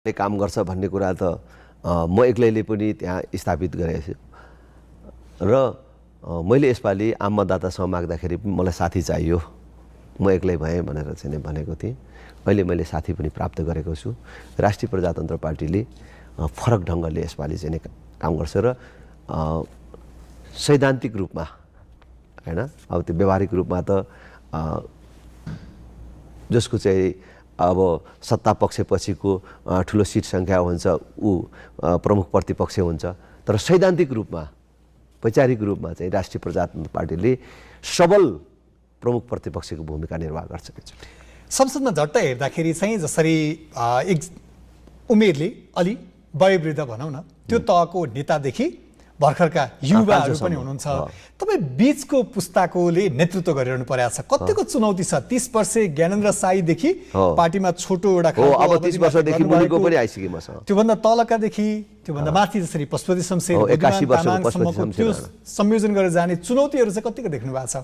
काम गर्छ भन्ने कुरा त म एक्लैले पनि त्यहाँ स्थापित गरेको छु र मैले यसपालि आम मतदातासँग माग्दाखेरि पनि मलाई साथी चाहियो, म एक्लै भएँ भनेर चाहिँ भनेको थिएँ। अहिले मैले साथी पनि प्राप्त गरेको छु। राष्ट्रिय प्रजातन्त्र पार्टीले फरक ढङ्गले यसपालि चाहिँ काम गर्छ र सैद्धान्तिक रूपमा हैन, अब त्यो व्यावहारिक रूपमा त जसको चाहिँ अब सत्ता पक्षपछिको ठुलो सिट सङ्ख्या हुन्छ ऊ प्रमुख प्रतिपक्ष हुन्छ, तर सैद्धान्तिक रूपमा वैचारिक रूपमा चाहिँ राष्ट्रिय प्रजातन्त्र पार्टीले सबल प्रमुख प्रतिपक्षको भूमिका निर्वाह गर्छ। संसदमा झट्ट हेर्दाखेरि चाहिँ जसरी एक उमेरले अलि वयोवृद्ध भनौँ न त्यो तहको नेतादेखि भर्खरका युवाहरू पनि हुनुहुन्छ। तपाईँ बिचको पुस्ताकोले नेतृत्व गरिरहनु परेको छ, कतिको चुनौती छ? 30 वर्षे ज्ञानेन्द्र साईदेखि पार्टीमा छोटो एउटा अब 30 वर्षदेखि मुनिको पनि आइसकेँ मसँग, त्योभन्दा तलकादेखि त्योभन्दा माथि जसरी पशुपति शमशेर 81 वर्षको पशुपति शमशेर त्यो संयोजन गरेर जाने चुनौतीहरू चाहिँ कतिको देख्नु भएको छ?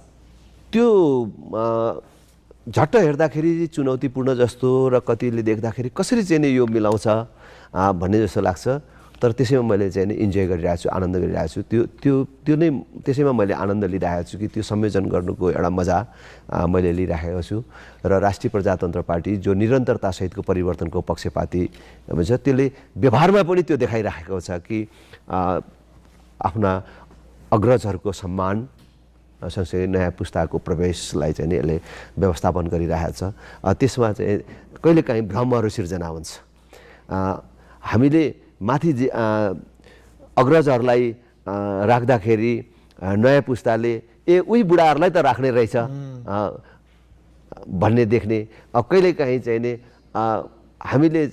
त्यो झट्ट हेर्दाखेरि चुनौतीपूर्ण जस्तो र कतिले देख्दाखेरि कसरी चाहिँ नि यो मिलाउँछ भन्ने जस्तो लाग्छ। तर त्यसैमा मैले चाहिँ नि इन्जोय गरिरहेको छु, आनन्द गरिरहेको छु। त्यो नै त्यसैमा मैले आनन्द लिइरहेको छु कि त्यो संयोजन गर्नुको एउटा मजा मैले लिइरहेको छु। र राष्ट्रिय प्रजातन्त्र पार्टी जो निरन्तरतासहितको परिवर्तनको पक्षपाती भन्छ, त्यसले व्यवहारमा पनि त्यो देखाइरहेको छ कि आफ्ना अग्रजहरूको सम्मान सँगसँगै नयाँ पुस्ताको प्रवेशलाई चाहिँ नि यसले व्यवस्थापन गरिरहेको छ। त्यसमा चाहिँ कहिलेकाहीँ भ्रमहरू सिर्जना हुन्छ। हामीले माथि अग्रजहरूलाई राख्दाखेरि नयाँ पुस्ताले उही बुढाहरूलाई त राख्ने रहेछ भन्ने देख्ने। कहिलेकाहीँ चाहिँ नि हामीले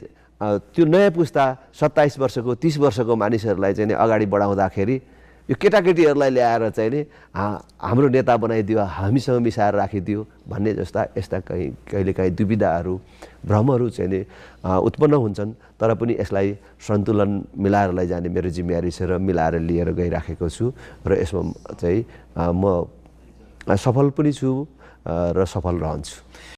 त्यो नयाँ पुस्ता 27 वर्षको 30 वर्षको मानिसहरूलाई चाहिँ नि अगाडि बढाउँदाखेरि यो केटाकेटीहरूलाई ल्याएर चाहिँ नि हाम्रो नेता बनाइदियो, हामीसँग मिसाएर राखिदियो भन्ने जस्ता यस्ता कहिलेकाहीँ दुविधाहरू भ्रमहरू चाहिँ नि उत्पन्न हुन्छन्। तर पनि यसलाई सन्तुलन मिलाएर लैजाने मेरो जिम्मेवारी छ र मिलाएर लिएर गइराखेको छु र यसमा चाहिँ म सफल पनि छु र सफल रहन्छु।